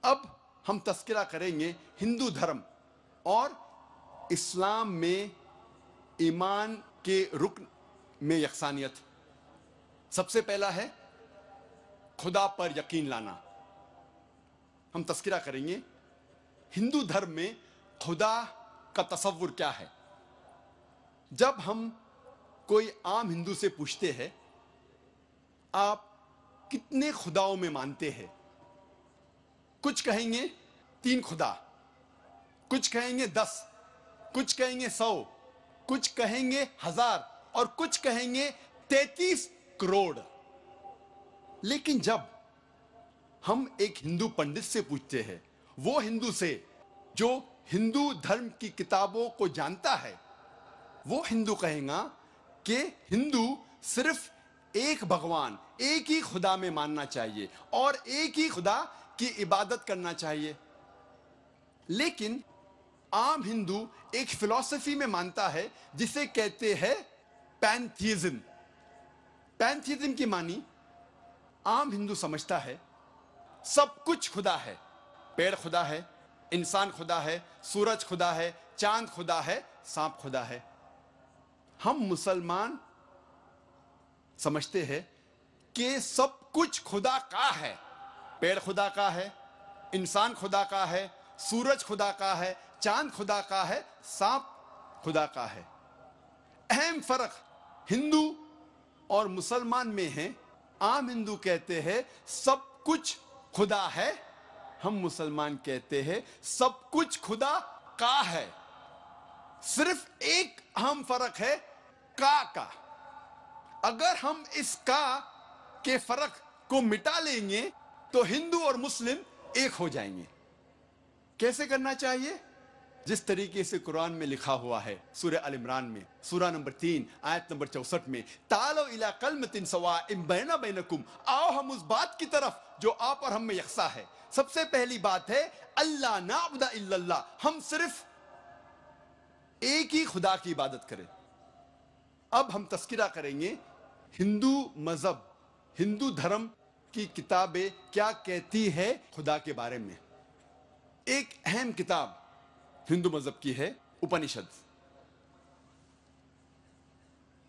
अब हम तस्करा करेंगे हिंदू धर्म और इस्लाम में ईमान के रुकन में यकसानियत। सबसे पहला है खुदा पर यकीन लाना। हम तस्करा करेंगे हिंदू धर्म में खुदा का तसव्वुर क्या है। जब हम कोई आम हिंदू से पूछते हैं आप कितने खुदाओं में मानते हैं, कुछ कहेंगे 3 खुदा, कुछ कहेंगे 10, कुछ कहेंगे 100, कुछ कहेंगे 1000 और कुछ कहेंगे 33 करोड़। लेकिन जब हम एक हिंदू पंडित से पूछते हैं, वो हिंदू से जो हिंदू धर्म की किताबों को जानता है, वो हिंदू कहेगा कि हिंदू सिर्फ एक भगवान, एक ही खुदा में मानना चाहिए और एक ही खुदा की इबादत करना चाहिए। लेकिन आम हिंदू एक फिलॉसफी में मानता है जिसे कहते हैं पैंथीइज्म। पैंथीइज्म की मानी आम हिंदू समझता है सब कुछ खुदा है। पेड़ खुदा है, इंसान खुदा है, सूरज खुदा है, चांद खुदा है, सांप खुदा है। हम मुसलमान समझते हैं कि सब कुछ खुदा का है। पेड़ खुदा का है, इंसान खुदा का है, सूरज खुदा का है, चांद खुदा का है, सांप खुदा का है। अहम फर्क हिंदू और मुसलमान में है। आम हिंदू कहते हैं सब कुछ खुदा है, हम मुसलमान कहते हैं सब कुछ खुदा का है। सिर्फ एक अहम फर्क है का। अगर हम इस का के फर्क को मिटा लेंगे तो हिंदू और मुस्लिम एक हो जाएंगे। कैसे करना चाहिए? जिस तरीके से कुरान में लिखा हुआ है सूरह अल इमरान में सूरा नंबर 3 आयत नंबर 64 में, तालो इला कलमतिन सवाइम बैना बैनकुम, आओ हम उस बात की तरफ जो आप और हम में यकसा है। सबसे पहली बात है अल्लाह नाबुदा इल्लल्लाह, हम सिर्फ एक ही खुदा की इबादत करें। अब हम तस्किरा करेंगे हिंदू मजहब, हिंदू धर्म की किताबें क्या कहती है खुदा के बारे में। एक अहम किताब हिंदू मजहब की है उपनिषद।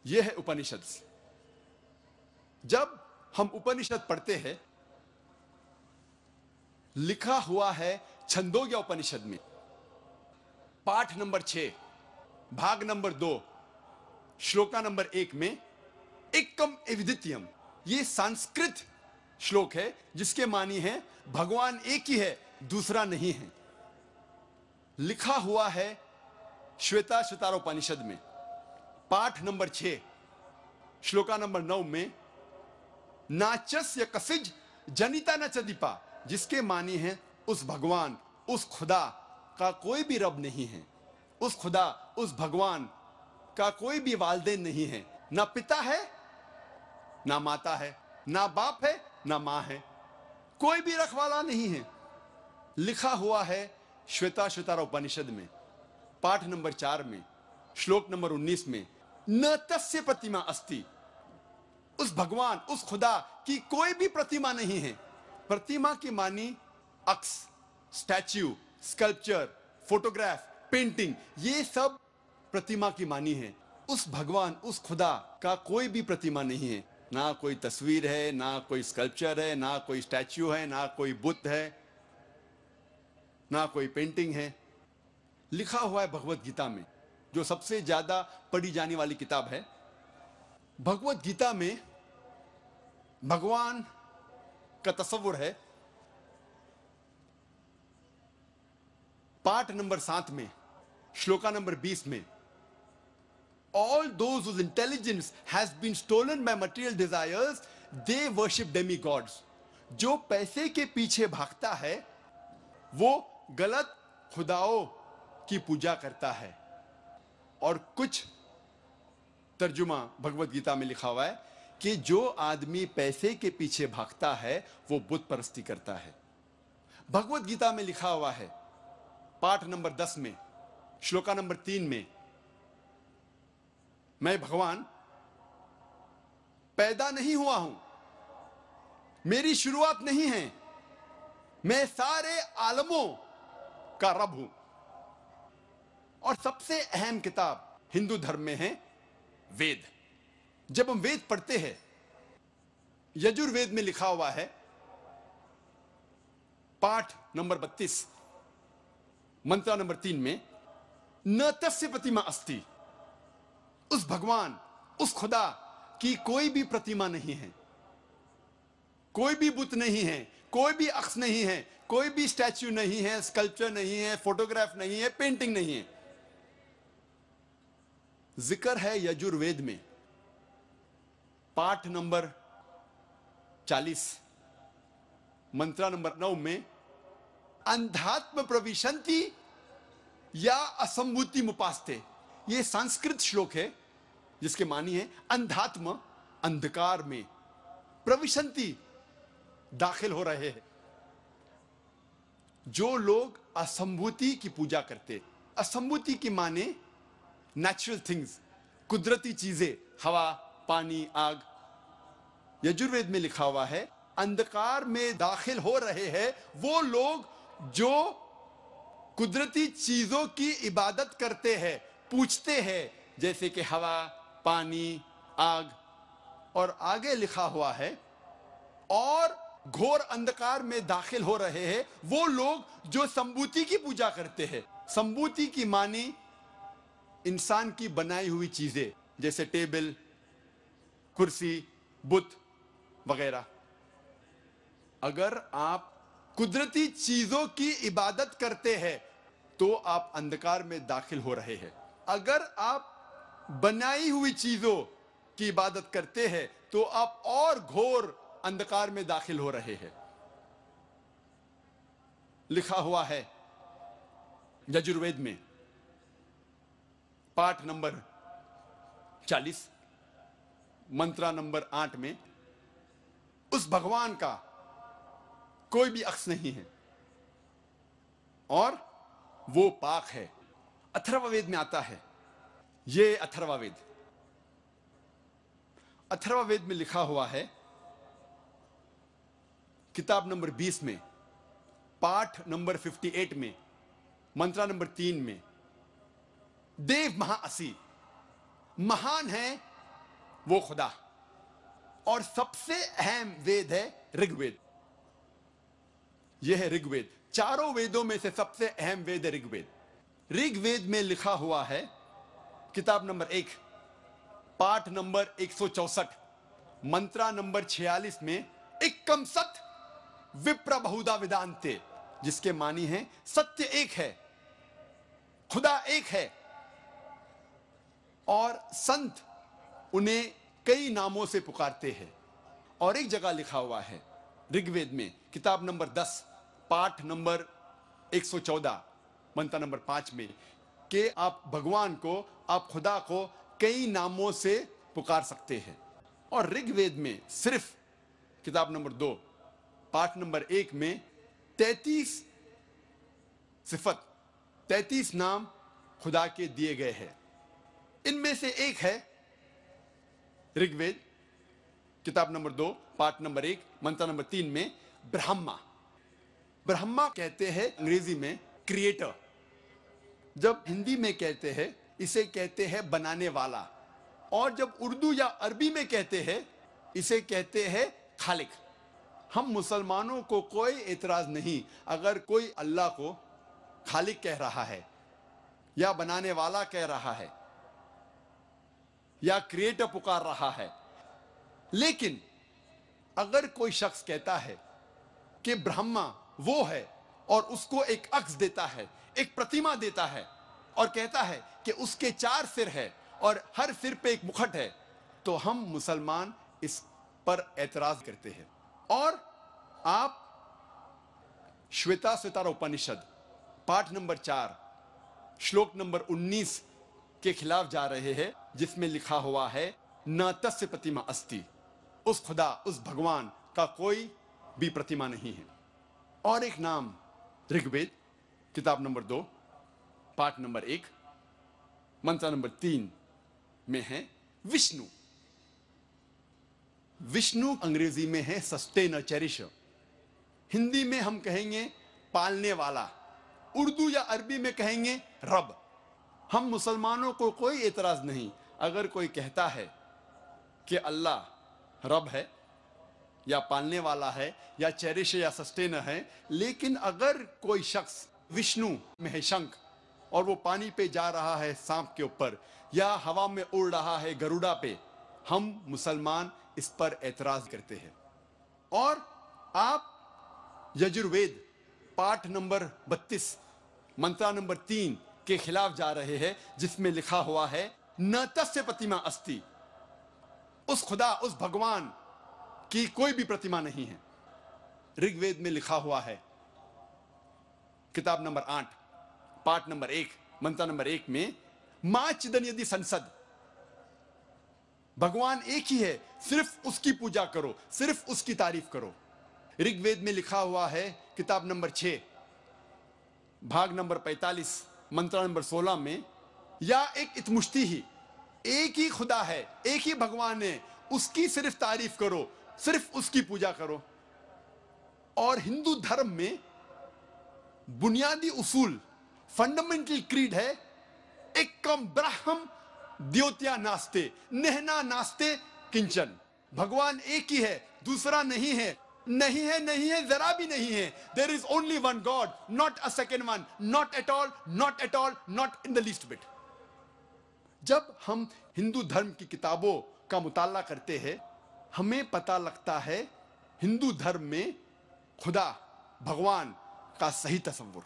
यह है उपनिषद। जब हम उपनिषद पढ़ते हैं, लिखा हुआ है छंदोग्य उपनिषद में पाठ नंबर 6 भाग नंबर 2 श्लोका नंबर 1 में एकम एविदित्यम, ये संस्कृत श्लोक है जिसके मानी है भगवान एक ही है, दूसरा नहीं है। लिखा हुआ है श्वेताश्वतारोपनिषद में पाठ नंबर 6 श्लोका नंबर 9 में नाचस्य कसिज जनिता न चदीपा, जिसके मानी है उस भगवान, उस खुदा का कोई भी रब नहीं है। उस खुदा, उस भगवान का कोई भी वालिदैन नहीं है। ना पिता है, ना माता है, ना बाप है, ना मां है, कोई भी रखवाला नहीं है। लिखा हुआ है श्वेताश्वतारोपनिषद में पाठ नंबर 4 में श्लोक नंबर 19 में न तस्य प्रतिमा अस्ति, उस भगवान, उस खुदा की कोई भी प्रतिमा नहीं है। प्रतिमा की मानी अक्स, स्टैच्यू, स्कल्पचर, फोटोग्राफ, पेंटिंग, ये सब प्रतिमा की मानी है। उस भगवान, उस खुदा का कोई भी प्रतिमा नहीं है। ना कोई तस्वीर है, ना कोई स्कल्पचर है, ना कोई स्टैच्यू है, ना कोई बुद्ध है, ना कोई पेंटिंग है। लिखा हुआ है भगवत गीता में, जो सबसे ज्यादा पढ़ी जाने वाली किताब है। भगवत गीता में भगवान का तस्वुर है पाठ नंबर 7 में श्लोका नंबर 20 में, all those whose intelligence has been stolen by material desires, they worship demigods. जो पैसे के पीछे भागता है वो गलत खुदाओं की पूजा करता है। और कुछ तर्जुमा भगवत गीता में लिखा हुआ है कि जो आदमी पैसे के पीछे भागता है वो बुत परस्ती करता है। भगवत गीता में लिखा हुआ है पाठ नंबर 10 में श्लोका नंबर 3 में, मैं भगवान पैदा नहीं हुआ हूं, मेरी शुरुआत नहीं है, मैं सारे आलमों का रब हूं। और सबसे अहम किताब हिंदू धर्म में है वेद। जब हम वेद पढ़ते हैं, यजुर्वेद में लिखा हुआ है, पाठ नंबर 32 मंत्र नंबर 3 में, न तस्य प्रतिमा अस्ति, उस भगवान, उस खुदा की कोई भी प्रतिमा नहीं है, कोई भी बुत नहीं है, कोई भी अक्ष नहीं है, कोई भी स्टैच्यू नहीं है, स्कल्पचर नहीं है, फोटोग्राफ नहीं है, पेंटिंग नहीं है। जिक्र है यजुर्वेद में पाठ नंबर 40 मंत्र नंबर 9 में, अंधात्म प्रविशंति या असंभूति मुपास्ते। यह संस्कृत श्लोक है जिसके मानी है अंधात्म, अंधकार में, प्रविशंति, दाखिल हो रहे हैं। जो लोग असंभूति की पूजा करते, असंभूति की माने नेचुरल थिंग्स, कुदरती चीजें, हवा, पानी, आग। यजुर्वेद में लिखा हुआ है अंधकार में दाखिल हो रहे हैं वो लोग जो कुदरती चीजों की इबादत करते हैं, पूछते हैं, जैसे कि हवा, पानी, आग। और आगे लिखा हुआ है और घोर अंधकार में दाखिल हो रहे हैं वो लोग जो संभूति की पूजा करते हैं। संभूति की मानी इंसान की बनाई हुई चीजें, जैसे टेबल, कुर्सी, बुत वगैरह। अगर आप कुदरती चीजों की इबादत करते हैं तो आप अंधकार में दाखिल हो रहे हैं। अगर आप बनाई हुई चीजों की इबादत करते हैं तो आप और घोर अंधकार में दाखिल हो रहे हैं। लिखा हुआ है यजुर्वेद में पाठ नंबर 40 मंत्र नंबर 8 में, उस भगवान का कोई भी अक्ष नहीं है और वो पाक है। अथर्ववेद में आता है, ये अथर्ववेद, अथर्ववेद में लिखा हुआ है किताब नंबर 20 में, पाठ नंबर 58 में, मंत्र नंबर 3 में, देव महाअसी, महान है वो खुदा। और सबसे अहम वेद है ऋग्वेद। यह है ऋग्वेद। चारों वेदों में से सबसे अहम वेद है ऋग्वेद। ऋग्वेद में लिखा हुआ है किताब नंबर 1 पाठ नंबर 164 मंत्र नंबर 46 में, एकम सत विप्र बहुधा विदांते, जिसके मानी है सत्य एक है, खुदा एक है और संत उन्हें कई नामों से पुकारते हैं। और एक जगह लिखा हुआ है ऋग्वेद में किताब नंबर 10 पाठ नंबर 114 मंत्र नंबर 5 में कि आप भगवान को, आप खुदा को कई नामों से पुकार सकते हैं। और ऋग्वेद में सिर्फ किताब नंबर 2 पाठ नंबर 1 में 33 सिफत, 33 नाम खुदा के दिए गए हैं। इनमें से एक है ऋग्वेद किताब नंबर 2 पाठ नंबर 1 मंत्र नंबर 3 में ब्रह्मा। ब्रह्मा कहते हैं अंग्रेजी में क्रिएटर। जब हिंदी में कहते हैं इसे कहते हैं बनाने वाला, और जब उर्दू या अरबी में कहते हैं इसे कहते हैं खालिक। हम मुसलमानों को कोई एतराज नहीं अगर कोई अल्लाह को खालिक कह रहा है या बनाने वाला कह रहा है या क्रिएटर पुकार रहा है। लेकिन अगर कोई शख्स कहता है कि ब्रह्मा वो है और उसको एक अक्स देता है, एक प्रतिमा देता है और कहता है कि उसके 4 सिर है और हर सिर पे एक मुखट है, तो हम मुसलमान इस पर एतराज करते हैं। और आप श्वेता स्वतार उपनिषद पाठ नंबर 4 श्लोक नंबर 19 के खिलाफ जा रहे हैं, जिसमें लिखा हुआ है न तस्य प्रतिमा अस्ति, उस खुदा, उस भगवान का कोई भी प्रतिमा नहीं है। और एक नाम ऋग्वेद किताब नंबर 2 पाठ नंबर 1 मंत्र नंबर 3 में है विष्णु। विष्णु अंग्रेजी में है सस्टेनर, चेरिशर। हिंदी में हम कहेंगे पालने वाला, उर्दू या अरबी में कहेंगे रब। हम मुसलमानों को कोई एतराज नहीं अगर कोई कहता है कि अल्लाह रब है या पालने वाला है या चेरिश या सस्टेनर है, लेकिन अगर कोई शख्स विष्णु में है शंख और वो पानी पे जा रहा है सांप के ऊपर या हवा में उड़ रहा है गरुड़ा पे, हम मुसलमान इस पर एतराज करते हैं। और आप यजुर्वेद पाठ नंबर 32 मंत्रा नंबर 3 के खिलाफ जा रहे हैं, जिसमें लिखा हुआ है न तस्य प्रतिमा अस्ति, उस खुदा उस भगवान की कोई भी प्रतिमा नहीं है। ऋग्वेद में लिखा हुआ है किताब नंबर 8 पाठ नंबर 1 मंत्र नंबर 1 में मां चिदन यदि संसद, भगवान एक ही है, सिर्फ उसकी पूजा करो, सिर्फ उसकी तारीफ करो। ऋग्वेद में लिखा हुआ है किताब नंबर 6 भाग नंबर 45 मंत्र नंबर 16 में या एक इतमुश्ती ही, एक ही खुदा है, एक ही भगवान है, उसकी सिर्फ तारीफ करो, सिर्फ उसकी पूजा करो। और हिंदू धर्म में बुनियादी उसूल फंडामेंटल क्रीड है एकम ब्रह्म द्योत्या नास्ते नेहना नास्ते किंचन, भगवान एक ही है, दूसरा नहीं है, नहीं है, नहीं है, जरा भी नहीं है। There is only one God, not a second one, not at all, not at all, not in the least bit. जब हम हिंदू धर्म की किताबों का मुताला करते हैं, हमें पता लगता है हिंदू धर्म में खुदा भगवान का सही तस्वुर।